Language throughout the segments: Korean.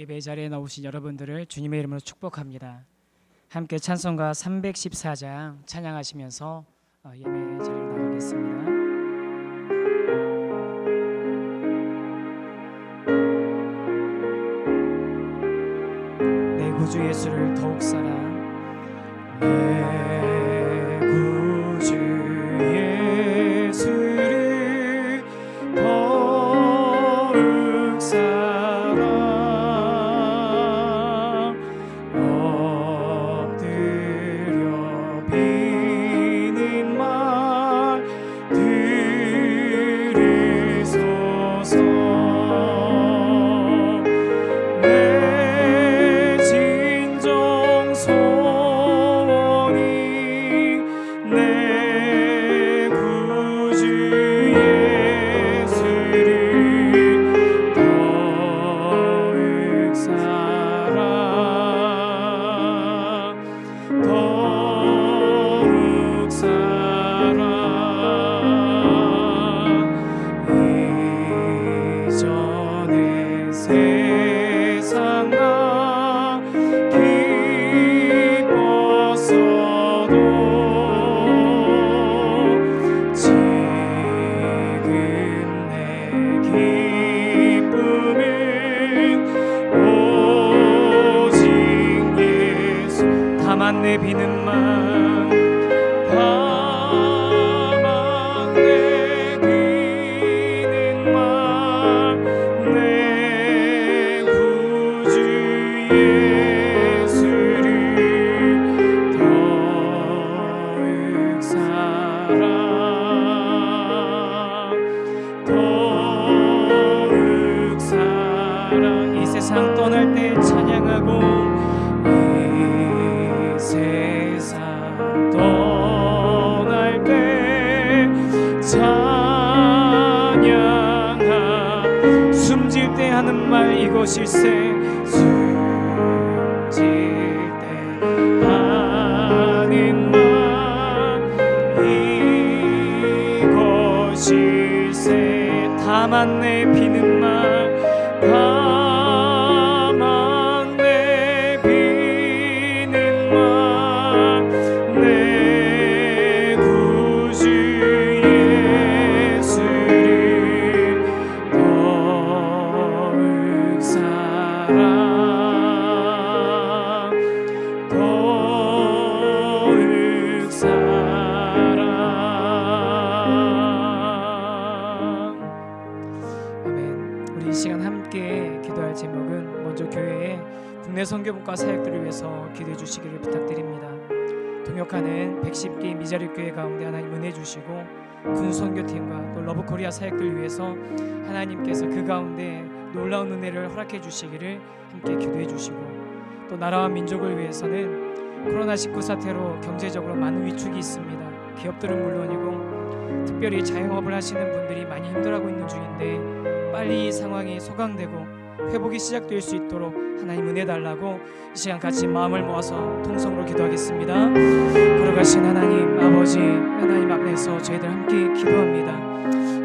예배 자리에 나오신 여러분들을 주님의 이름으로 축복합니다. 함께 찬송가 314장 찬양하시면서 예배 자리로 나가겠습니다. 내 구주 예수를 더욱 사랑, 내 구주 예수를 더욱 사랑, 엎드려 비는 말 들으소서. 내 진정 소원이 내 구주 예수를 더욱 사랑, 더욱 사랑. 이전의 세상 나 기뻤어도 지금 내 기쁨은 오직 예수. 다만 내 비는 맘, 다만 내 비는 맘, 내 구주 예수를 더욱 사랑, 더욱 사랑. 이 세상 떠날 때 찬양하고, 이 세상 떠날 때 찬양하. 숨질 때 하는 말 이것일세, 숨질 때 하는 말 이것일세. 다만 내 비는 말, 다만 내 비는 말, 내 구주 예수를 더욱 사랑, 더욱 사랑. 아멘. 우리 이 시간 함께 기도할 제목은, 먼저 교회의 국내 선교분과 사역들을 위해서 기도해 주시기를 부탁드립니다. 동역하는 110개 미자립 교회 가운데 하나님 은혜 주시고, 군 선교팀과 또 러브코리아 사역들을 위해서 하나님께서 그 가운데 놀라운 은혜를 허락해 주시기를 함께 기도해 주시고, 또 나라와 민족을 위해서는 코로나19 사태로 경제적으로 많은 위축이 있습니다. 기업들은 물론이고 특별히 자영업을 하시는 분들이 많이 힘들어하고 있는 중인데, 빨리 이 상황이 소강되고 회복이 시작될 수 있도록 하나님 은혜 달라고 이 시간 같이 마음을 모아서 통성으로 기도하겠습니다. 걸어가신 하나님 아버지, 하나님 앞에서 저희들 함께 기도합니다.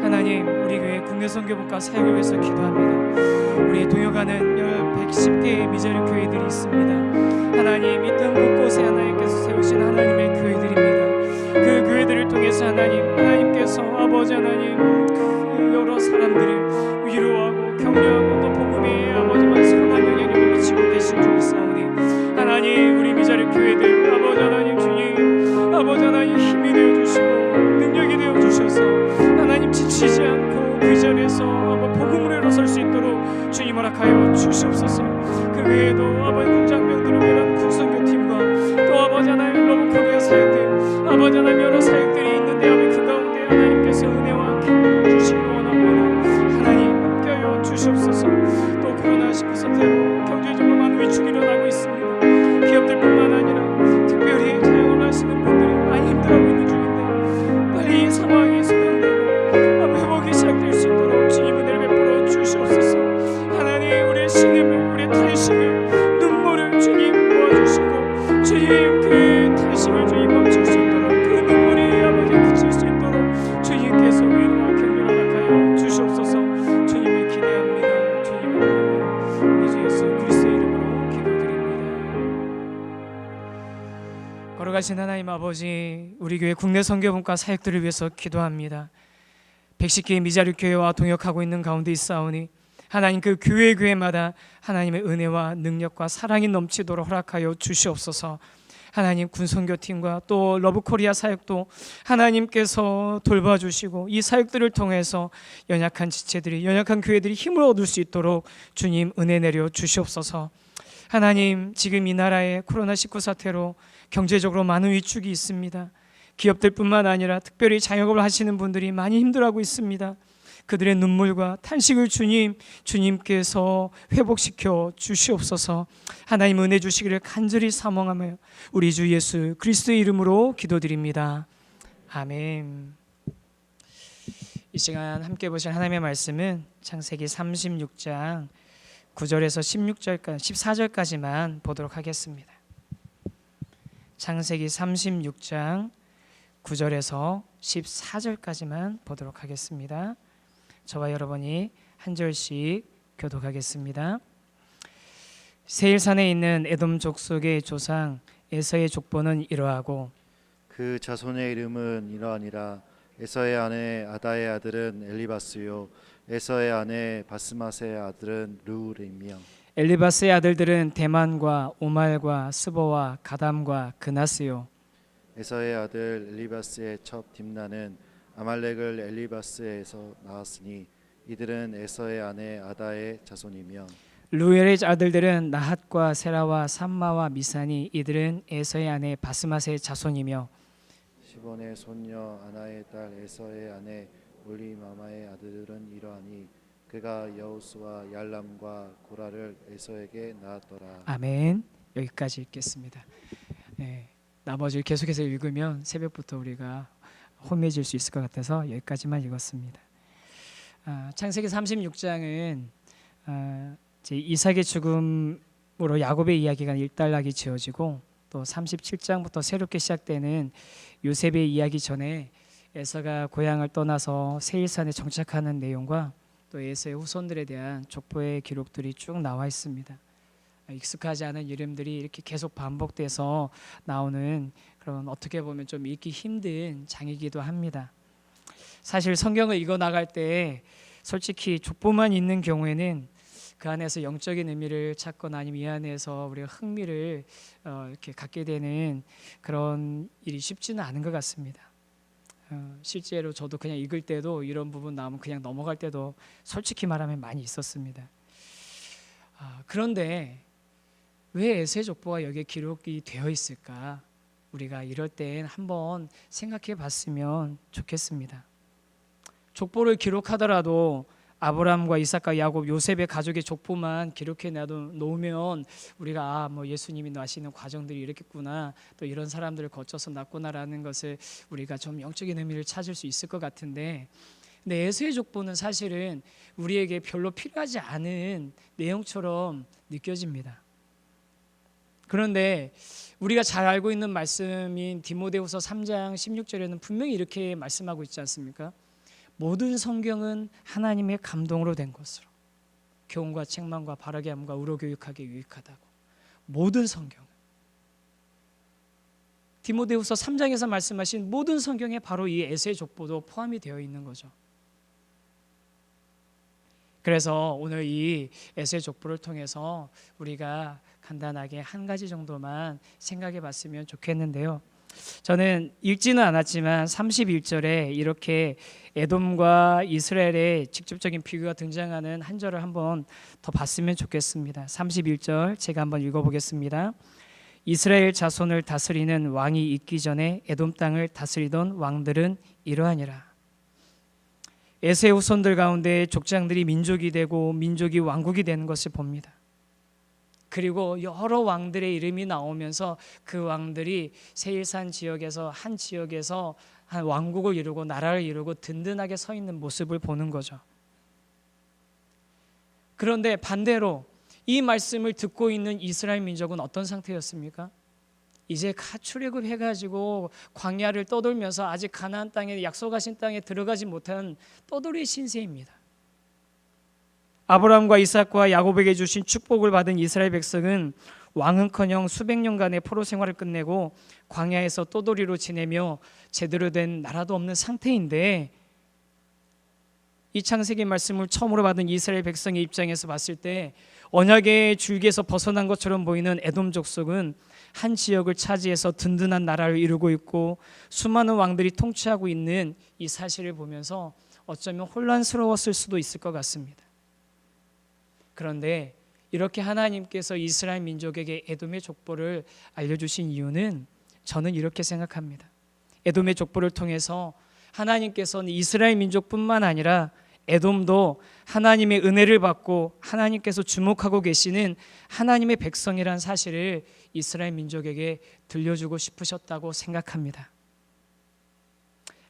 하나님, 우리 교회 국내 선교분과 사역을 위해서 기도합니다. 우리 동역하는 110개의 미자립 교회들이 있습니다. 하나님, 이 땅 곳곳에 하나님께서 세우신 하나님의 교회들입니다. 그 교회들을 통해서 하나님께서 아버지 하나님, 그 여러 사람들을 위로하고 격려하고 또 복음의 아버지만 선한 영향력을 미치고 계신 줄 믿사오니, 하나님, 우리 미자립 교회들 아버지 하나님, 주님 아버지 하나님, 힘이 되어주시고 능력이 되어주셔서 하나님 지치지 않고 그 자리에서 복음으로 일어설 수 있도록 주님 허락하여 주시옵소서. 그 외에도 아버지 군장병들을 위한 군선교팀과 또 아버지 하나님 러브코리아 사역들, 아버지 하나님 여러 사역들이 있는데, 아버지 그 가운데 하나님께서 은혜와 힘을 주시기 원합니다. 하나님 함께하여 주시옵소서. 또 코로나19 사태로 경제적으로 많은 위축이 일어나고 있습니다. 기업들뿐만 아니라 특별히 자영업을 하시는 분들이 많이 힘들어하고 있는 중인데, 빨리 이 상황이 소강되고 회복이 시작될 수 있도록 주님 은혜를 베풀어 주시옵소서. 하나님, 우리의 신음을, 우리의 탄식을, 눈물을 주님 모아주시고, 주님 그 탄식을 주님 멈출 수 있도록, 그 눈물이 아버지 그칠 수 있도록 주님께서 위로와 격려를 허락하여 주시옵소서. 주님을 기대합니다. 주님을 바라며 우리 주 예수 그리스도 거룩하신 하나님 아버지, 우리 교회 국내 선교분과 사역들을 위해서 기도합니다. 110개의 미자립 교회와 동역하고 있는 가운데 있사오니 하나님 그 교회마다 하나님의 은혜와 능력과 사랑이 넘치도록 허락하여 주시옵소서. 하나님 군선교팀과 또 러브코리아 사역도 하나님께서 돌봐주시고 이 사역들을 통해서 연약한 지체들이, 연약한 교회들이 힘을 얻을 수 있도록 주님 은혜 내려 주시옵소서. 하나님, 지금 이 나라의 코로나19 사태로 경제적으로 많은 위축이 있습니다. 기업들뿐만 아니라 특별히 자영업을 하시는 분들이 많이 힘들어하고 있습니다. 그들의 눈물과 탄식을 주님께서 회복시켜 주시옵소서. 하나님 은혜 주시기를 간절히 사모하며 우리 주 예수 그리스도의 이름으로 기도드립니다. 아멘. 이 시간 함께 보실 하나님의 말씀은 창세기 36장 9절에서 14절까지만 보도록 하겠습니다. 창세기 36장 9절에서 14절까지만 보도록 하겠습니다. 저와 여러분이 한 절씩 교독하겠습니다. 세일산에 있는 에돔 족속의 조상 에서의 족보는 이러하고 그 자손의 이름은 이러하니라. 에서의 아내 아다의 아들은 엘리바스요 에서의 아내 바스맛의 아들은 르우림이요. 엘리바스의 아들들은 대만과 오말과 스보와 가담과 그나스요. 에서의 아들 엘리바스의 첩 딥나는 아말렉을 엘리바스에서 낳았으니 이들은 에서의 아내 아다의 자손이며 루엘의 아들들은 나핫과 세라와 삼마와 미사니 이들은 에서의 아내 바스맛의 자손이며 시본의 손녀 아나의 딸 에서의 아내 올리마마의 아들들은 이러하니 그가 여우스와 얄람과 고라를 에서에게 낳았더라. 아멘. 여기까지 읽겠습니다. 나머지를 계속해서 읽으면 새벽부터 우리가 혼미해질 수 있을 것 같아서 여기까지만 읽었습니다. 창세기 36장은 이삭의 죽음으로 야곱의 이야기가 일단락이 지어지고 또 37장부터 새롭게 시작되는 요셉의 이야기 전에 에서가 고향을 떠나서 세일산에 정착하는 내용과 또 에서의 후손들에 대한 족보의 기록들이 쭉 나와 있습니다. 익숙하지 않은 이름들이 이렇게 계속 반복돼서 나오는 그런 어떻게 보면 좀 읽기 힘든 장이기도 합니다. 사실 성경을 읽어 나갈 때 솔직히 족보만 있는 경우에는 그 안에서 영적인 의미를 찾거나 아니면 이 안에서 우리가 흥미를 이렇게 갖게 되는 그런 일이 쉽지는 않은 것 같습니다. 실제로 저도 그냥 읽을 때도 이런 부분 나오면 그냥 넘어갈 때도 솔직히 말하면 많이 있었습니다. 그런데 왜 에서의 족보가 여기에 기록이 되어 있을까? 우리가 이럴 땐 한번 생각해 봤으면 좋겠습니다. 족보를 기록하더라도 아브라함과 이삭과 야곱, 요셉의 가족의 족보만 기록해 놓으면 우리가 예수님이 나시는 과정들이 이렇겠구나, 또 이런 사람들을 거쳐서 났구나라는 것을 우리가 좀 영적인 의미를 찾을 수 있을 것 같은데, 근데 에서의 족보는 사실은 우리에게 별로 필요하지 않은 내용처럼 느껴집니다. 그런데 우리가 잘 알고 있는 말씀인 디모데후서 3장 16절에는 분명히 이렇게 말씀하고 있지 않습니까? 모든 성경은 하나님의 감동으로 된 것으로 교훈과 책망과 바르게 함과 의로 교육하기에 유익하다고. 모든 성경은, 디모데후서 3장에서 말씀하신 모든 성경에 바로 이 에서의 족보도 포함이 되어 있는 거죠. 그래서 오늘 이 에서의 족보를 통해서 우리가 간단하게 한 가지 정도만 생각해 봤으면 좋겠는데요. 저는 읽지는 않았지만 31절에 이렇게 에돔과 이스라엘의 직접적인 비교가 등장하는 한 절을 한번 더 봤으면 좋겠습니다. 31절 제가 한번 읽어보겠습니다. 이스라엘 자손을 다스리는 왕이 있기 전에 에돔 땅을 다스리던 왕들은 이러하니라. 에서의 후손들 가운데 족장들이 민족이 되고 민족이 왕국이 되는 것을 봅니다. 그리고 여러 왕들의 이름이 나오면서 그 왕들이 세일산 지역에서 한 지역에서 한 왕국을 이루고 나라를 이루고 든든하게 서 있는 모습을 보는 거죠. 그런데 반대로 이 말씀을 듣고 있는 이스라엘 민족은 어떤 상태였습니까? 이제 출애굽해가지고 광야를 떠돌면서 아직 가나안 땅에, 약속하신 땅에 들어가지 못한 떠돌이 신세입니다. 아브라함과 이삭과 야곱에게 주신 축복을 받은 이스라엘 백성은 왕은커녕 수백 년간의 포로 생활을 끝내고 광야에서 떠돌이로 지내며 제대로 된 나라도 없는 상태인데, 이 창세기 말씀을 처음으로 받은 이스라엘 백성의 입장에서 봤을 때 언약의 줄기에서 벗어난 것처럼 보이는 에돔 족속은 한 지역을 차지해서 든든한 나라를 이루고 있고 수많은 왕들이 통치하고 있는 이 사실을 보면서 어쩌면 혼란스러웠을 수도 있을 것 같습니다. 그런데 이렇게 하나님께서 이스라엘 민족에게 에돔의 족보를 알려주신 이유는 저는 이렇게 생각합니다. 에돔의 족보를 통해서 하나님께서는 이스라엘 민족뿐만 아니라 에돔도 하나님의 은혜를 받고 하나님께서 주목하고 계시는 하나님의 백성이란 사실을 이스라엘 민족에게 들려주고 싶으셨다고 생각합니다.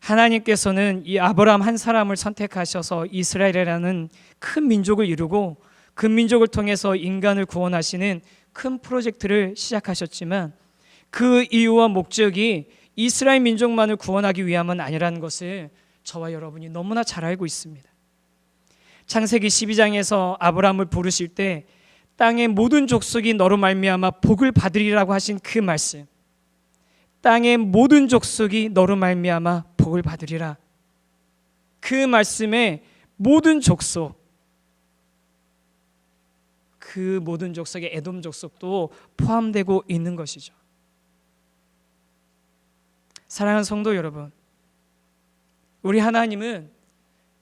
하나님께서는 이 아브라함 한 사람을 선택하셔서 이스라엘이라는 큰 민족을 이루고 그 민족을 통해서 인간을 구원하시는 큰 프로젝트를 시작하셨지만 그 이유와 목적이 이스라엘 민족만을 구원하기 위함은 아니라는 것을 저와 여러분이 너무나 잘 알고 있습니다. 창세기 12장에서 아브라함을 부르실 때 땅의 모든 족속이 너로 말미암아 복을 받으리라고 하신 그 말씀, 땅의 모든 족속이 너로 말미암아 복을 받으리라, 그 말씀에 모든 족속, 그 모든 족속의 에돔 족속도 포함되고 있는 것이죠. 사랑하는 성도 여러분, 우리 하나님은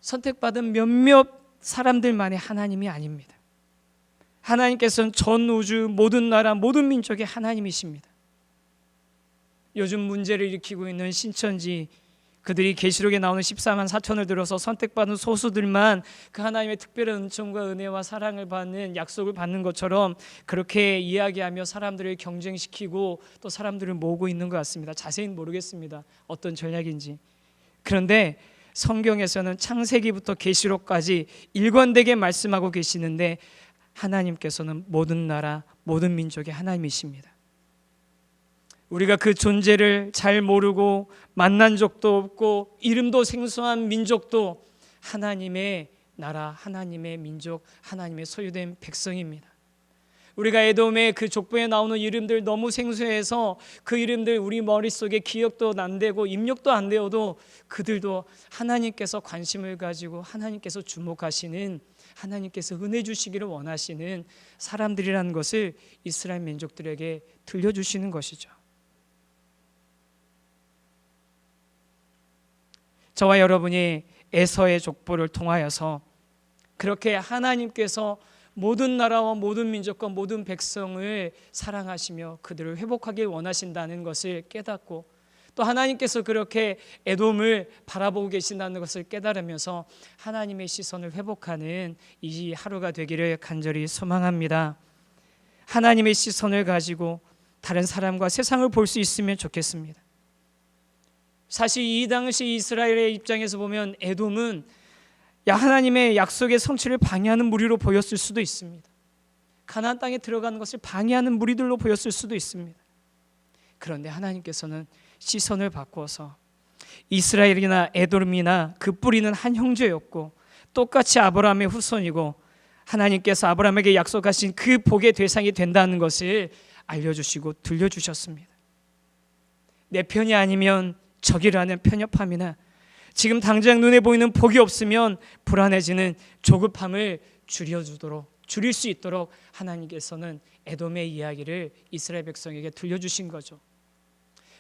선택받은 몇몇 사람들만의 하나님이 아닙니다. 하나님께서는 전 우주 모든 나라 모든 민족의 하나님이십니다. 요즘 문제를 일으키고 있는 신천지, 그들이 계시록에 나오는 14만 4천을 들어서 선택받은 소수들만 그 하나님의 특별한 은총과 은혜와 사랑을 받는 약속을 받는 것처럼 그렇게 이야기하며 사람들을 경쟁시키고 또 사람들을 모으고 있는 것 같습니다. 자세히는 모르겠습니다. 어떤 전략인지. 그런데 성경에서는 창세기부터 계시록까지 일관되게 말씀하고 계시는데 하나님께서는 모든 나라 모든 민족의 하나님이십니다. 우리가 그 존재를 잘 모르고 만난 적도 없고 이름도 생소한 민족도 하나님의 나라, 하나님의 민족, 하나님의 소유된 백성입니다. 우리가 에돔의 그 족보에 나오는 이름들 너무 생소해서 그 이름들 우리 머릿속에 기억도 안 되고 입력도 안 되어도 그들도 하나님께서 관심을 가지고 하나님께서 주목하시는, 하나님께서 은혜 주시기를 원하시는 사람들이라는 것을 이스라엘 민족들에게 들려주시는 것이죠. 저와 여러분이 에서의 족보를 통하여서 그렇게 하나님께서 모든 나라와 모든 민족과 모든 백성을 사랑하시며 그들을 회복하길 원하신다는 것을 깨닫고 또 하나님께서 그렇게 에돔을 바라보고 계신다는 것을 깨달으면서 하나님의 시선을 회복하는 이 하루가 되기를 간절히 소망합니다. 하나님의 시선을 가지고 다른 사람과 세상을 볼 수 있으면 좋겠습니다. 사실 이 당시 이스라엘의 입장에서 보면 에돔은 하나님의 약속의 성취를 방해하는 무리로 보였을 수도 있습니다. 가나안 땅에 들어가는 것을 방해하는 무리들로 보였을 수도 있습니다. 그런데 하나님께서는 시선을 바꾸어서 이스라엘이나 에돔이나 그 뿌리는 한 형제였고 똑같이 아브라함의 후손이고 하나님께서 아브라함에게 약속하신 그 복의 대상이 된다는 것을 알려주시고 들려주셨습니다. 내 편이 아니면 적이라는 편협함이나 지금 당장 눈에 보이는 복이 없으면 불안해지는 조급함을 줄일 수 있도록 하나님께서는 에돔의 이야기를 이스라엘 백성에게 들려주신 거죠.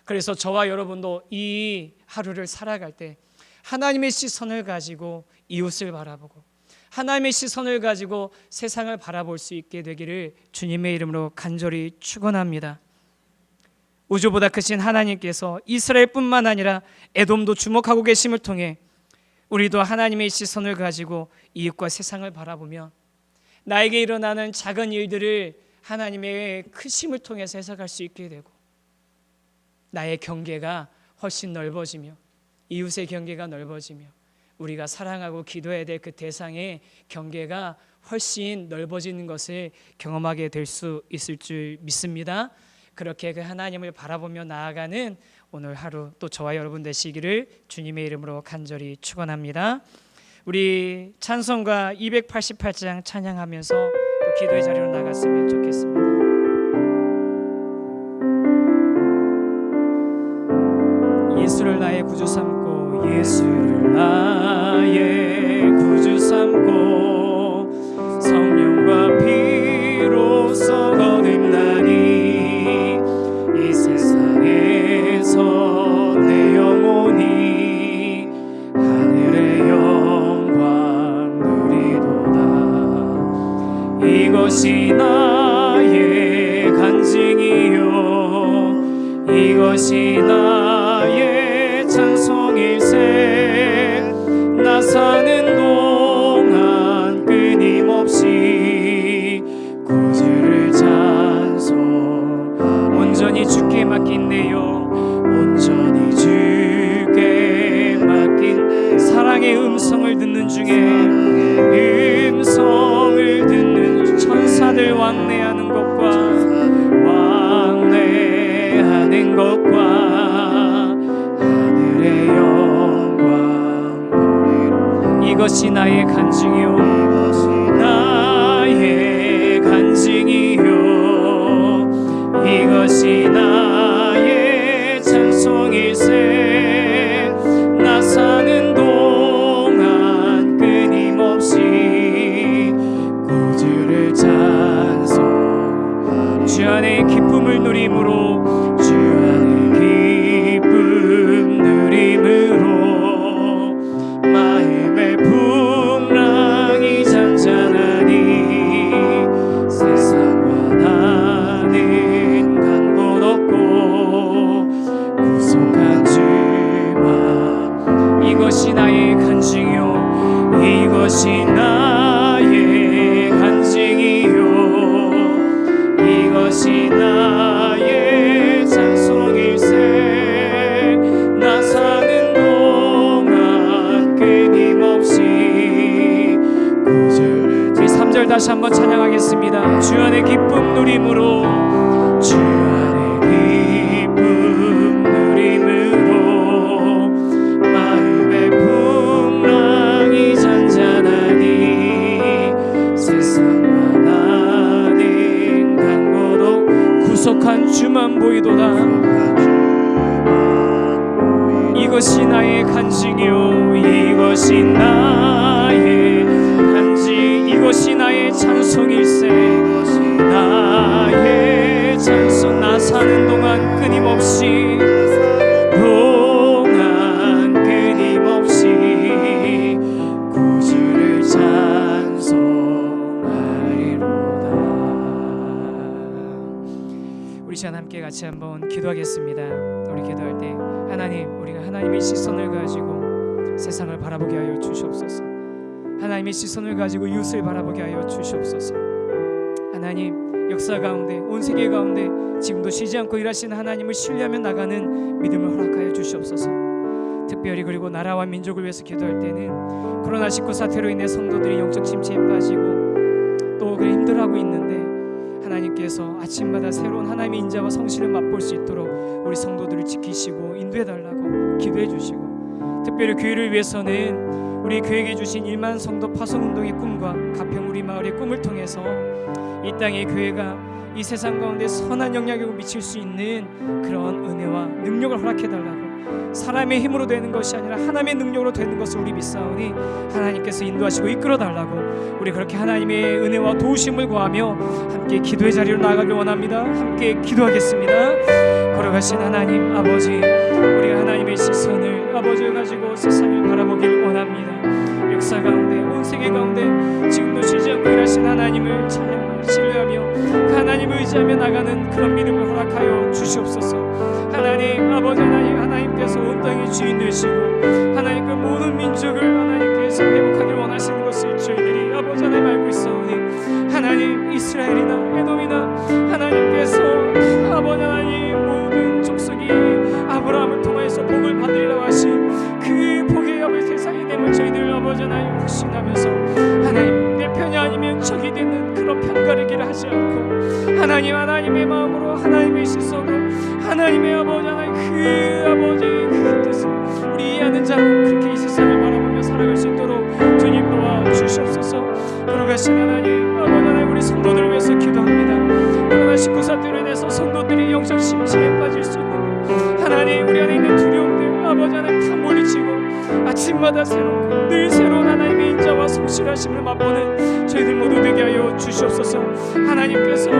그래서 저와 여러분도 이 하루를 살아갈 때 하나님의 시선을 가지고 이웃을 바라보고 하나님의 시선을 가지고 세상을 바라볼 수 있게 되기를 주님의 이름으로 간절히 축원합니다. 우주보다 크신 하나님께서 이스라엘뿐만 아니라 에돔도 주목하고 계심을 통해 우리도 하나님의 시선을 가지고 이웃과 세상을 바라보며 나에게 일어나는 작은 일들을 하나님의 크심을 통해서 해석할 수 있게 되고 나의 경계가 훨씬 넓어지며 이웃의 경계가 넓어지며 우리가 사랑하고 기도해야 될 그 대상의 경계가 훨씬 넓어지는 것을 경험하게 될 수 있을 줄 믿습니다. 그렇게 그 하나님을 바라보며 나아가는 오늘 하루 또 저와 여러분 되시기를 주님의 이름으로 간절히 축원합니다. 우리 찬송가 288장 찬양하면서 또 기도의 자리로 나갔으면 좋겠습니다. 예수를 나의 구주 삼고 예수를 나의 구주 삼고 성령과 피로써 거듭나니 이 세상에서 내 영혼이 하늘의 영광 누리도다. 이것이 나의 간증이요 이것이 나의 찬송일세. 나 사는 동안 끊임없이 구주를 찬송. 온전히 주께 맡긴 내 영, 온전히 주께 맡긴 사랑의 음성을 듣는 중에 음성을 듣는 천사들 왕래하는 것과 왕래하는 것과 하늘의 영광 이것이 나의 간증이요 나의 간증이요 이것이 나의 찬송일세. 나 사는 동안 끊임없이 구주를 찬송. 주 안에 기쁨을 누림으로 주 안에 기쁨 누림으로 마음의 풍랑이 잔잔하니 세상과 나는 간 곳 없고 구속한 주만. 이것이 나의 간증이요 이것이 나의 간증이요 이것이 나의 찬송일세. 나 사는 동안 끊임없이 구주를. 제 3절 다시 한번 찬양하겠습니다. 주 안에 기쁨 누림으로 주 안에 기쁨 누림으로 마음의 풍랑이 잔잔하니 세상과 나는 간 곳 없고 구속한 주만 보이도다. 이것이 나의 간증이요 이것이 나의 간증 이것이 나의 찬송일세. 나의 찬송. 나 사는 동안 끊임없이 구주를 찬송하리로다. 우리 시간 함께 같이 한번 기도하겠습니다. 우리 기도할 때 하나님, 우리가 하나님의 시선을 가지고 세상을 바라보게 하여 주시옵소서. 하나님의 시선을 가지고 이웃을 바라보게 하여 주시옵소서. 하나님, 역사 가운데 온 세계 가운데 지금도 쉬지 않고 일하시는 하나님을 신뢰하며 나가는 믿음을 허락하여 주시옵소서. 특별히 그리고 나라와 민족을 위해서 기도할 때는 코로나19 사태로 인해 성도들이 영적 침체에 빠지고 또 그래 힘들어하고 있는데 하나님께서 아침마다 새로운 하나님의 인자와 성실을 맛볼 수 있도록 우리 성도들을 지키시고 인도해달라고 기도해 주시고, 특별히 교회를 위해서는 우리 교회에게 주신 1만 성도 파송운동의 꿈과 가평 우리 마을의 꿈을 통해서 이 땅의 교회가 이 세상 가운데 선한 영향력을 미칠 수 있는 그런 은혜와 능력을 허락해달라고, 사람의 힘으로 되는 것이 아니라 하나님의 능력으로 되는 것을 우리 믿사오니 하나님께서 인도하시고 이끌어달라고 우리 그렇게 하나님의 은혜와 도우심을 구하며 함께 기도의 자리로 나아가길 원합니다. 함께 기도하겠습니다. 걸어가신 하나님 아버지, 우리가 하나님의 시선을 아버지를 가지고 세상을 바라보길 원합니다. 역사 가운데 온 세계 가운데 지금도 쉬지 않고 일하신 하나님을 찬양하며 신뢰하며 그 하나님을 의지하며 나가는 그런 믿음을 허락하여 주시옵소서. 하나님 아버지, 하나님께서 온 땅의 주인 되시고 하나님 그 모든 민족을 하나님께서 회복하길 원하시는 것을 저희들이 아버지 하나님 알고 있사오니 하나님 이스라엘이나 에돔이나 하나님께서 아버지 하나님 모든 족속이 아브라함을 통하여서 복을 받으리라고 하신 그 복의 엽을 세상에 되면 저희들 아버지 하나님 확신하면서 하나님 내 편이 아니면 적이 되는 그런 편가르기를 하지 않고 하나님의 마음으로 하나님의 시선으로 하나님의 아버지 하나님 그 아버지 그 뜻을 우리 이해하는 자로 그렇게 이 세상을 바라보며 살아갈 수 있도록 주님 도와주시옵소서. 걸어가신 하나님 아버지 하나님 우리 성도들을 위해서 기도합니다. 코로나19 사태로 인해서 성도들이 영적 심취에 빠질 수 있는데 하나님 우리 안에 있는 두려움들 아침마다 새롭고 늘 새로운 하나님의 인자와 성실하심을 맛보는 저희들 모두 되게 하여 주시옵소서. 하나님께서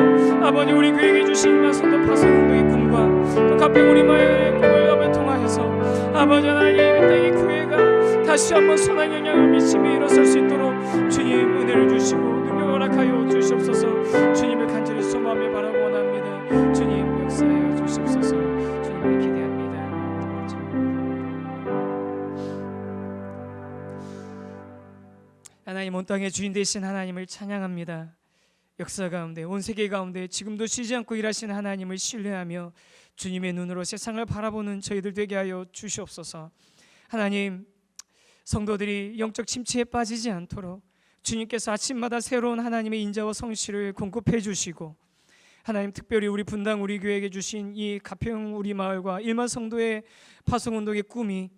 아버지 우리 교회에 주신 일만성도 파송운동의 꿈과 또 가평 우리마을의 꿈을 통하여서 아버지 하나님 이 땅의 교회가 다시 한번 선한 영향을 미치며 일어설 수 있도록 주님 은혜를 주시고 능력을 허락하여 주시옵소서. 주님을 간절히 소망하며 바라고 원합니다. 주님 역사하여 주시옵소서. 주님을 기대합니다. 하나님 온 땅의 주인 되신 하나님을 찬양합니다. 역사 가운데 온 세계 가운데 지금도 쉬지 않고 일하시는 하나님을 신뢰하며 주님의 눈으로 세상을 바라보는 저희들 되게 하여 주시옵소서. 하나님 성도들이 영적 침체에 빠지지 않도록 주님께서 아침마다 새로운 하나님의 인자와 성실을 공급해 주시고 하나님 특별히 우리 분당 우리 교회에게 주신 이 가평 우리 마을과 1만 성도의 파송운동의 꿈이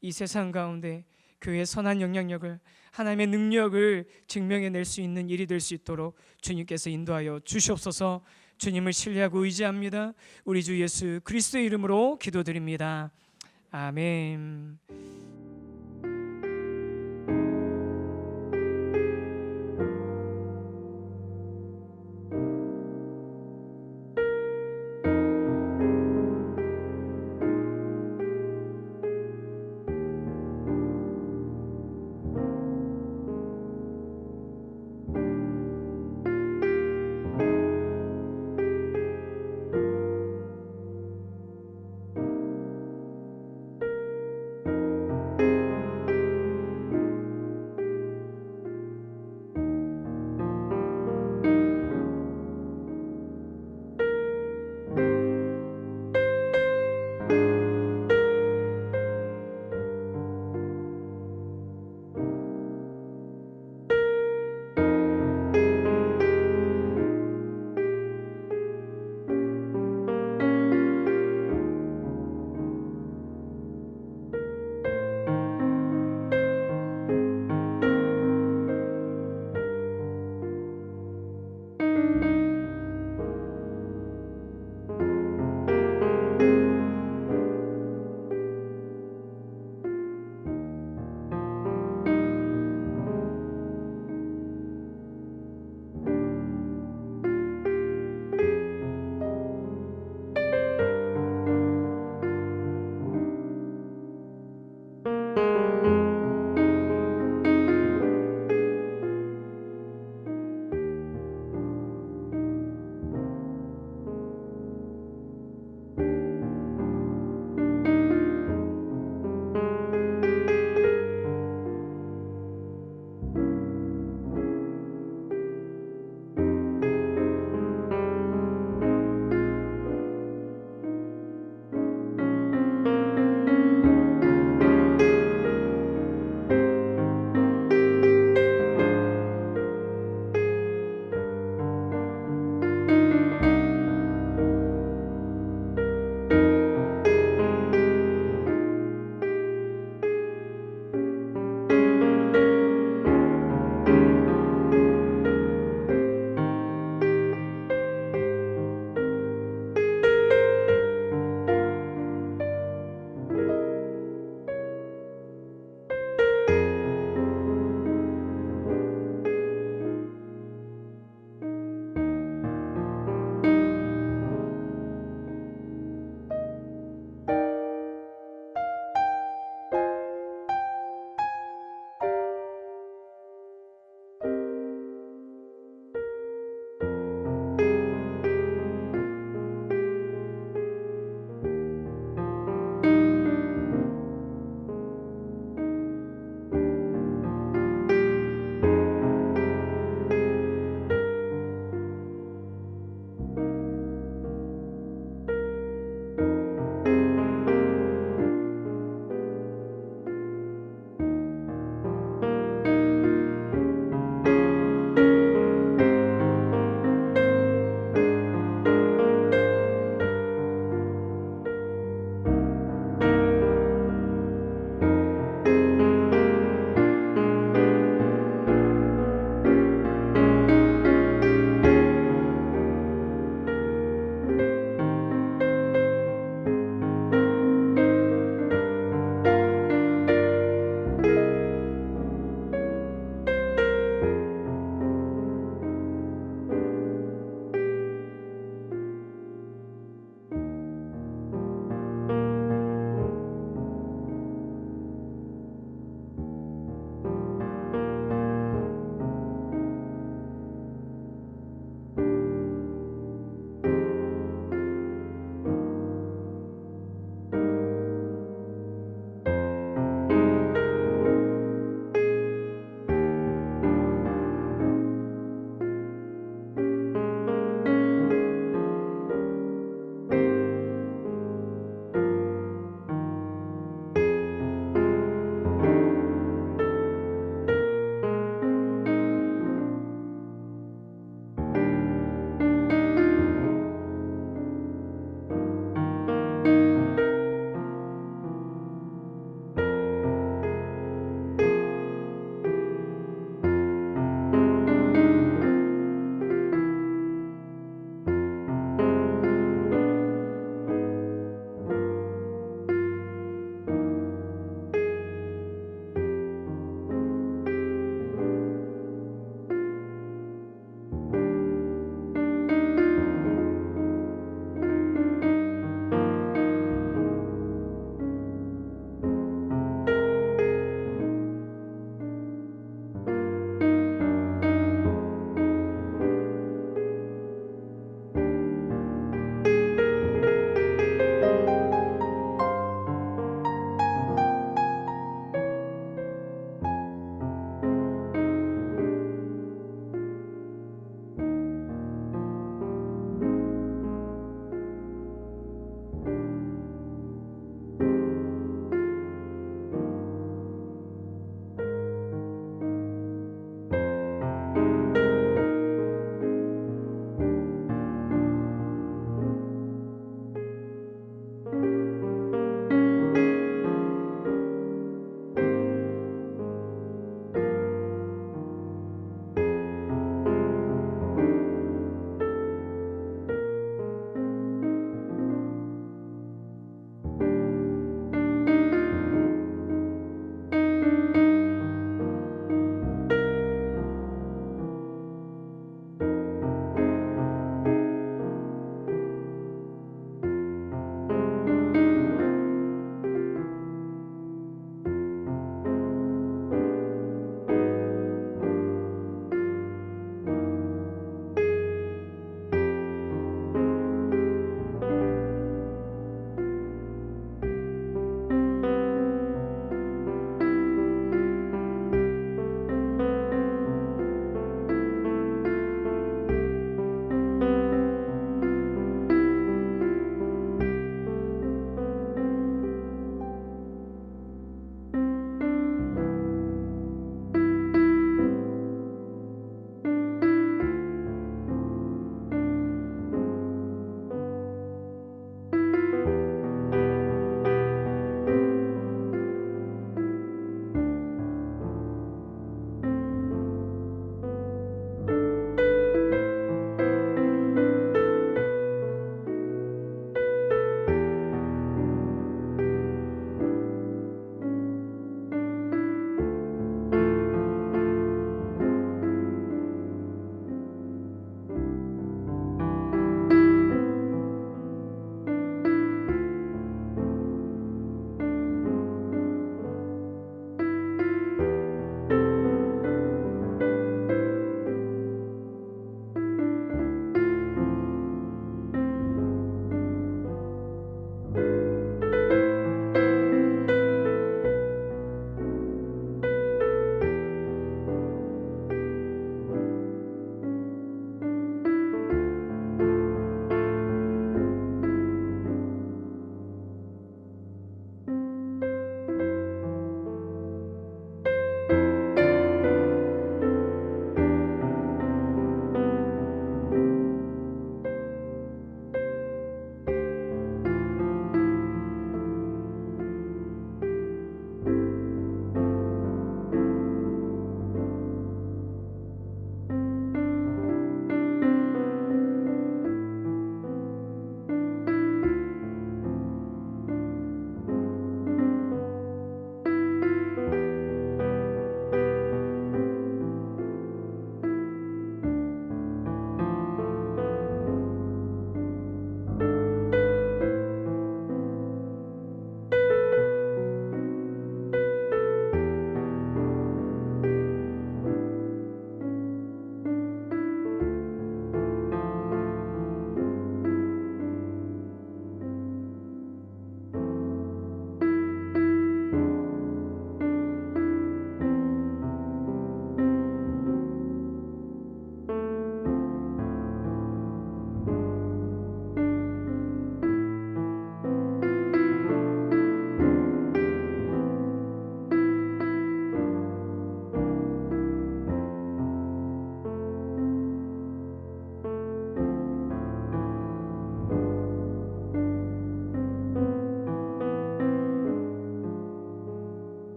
이 세상 가운데 교회의 선한 영향력을 하나님의 능력을 증명해낼 수 있는 일이 될 수 있도록 주님께서 인도하여 주시옵소서. 주님을 신뢰하고 의지합니다. 우리 주 예수 그리스도의 이름으로 기도드립니다. 아멘.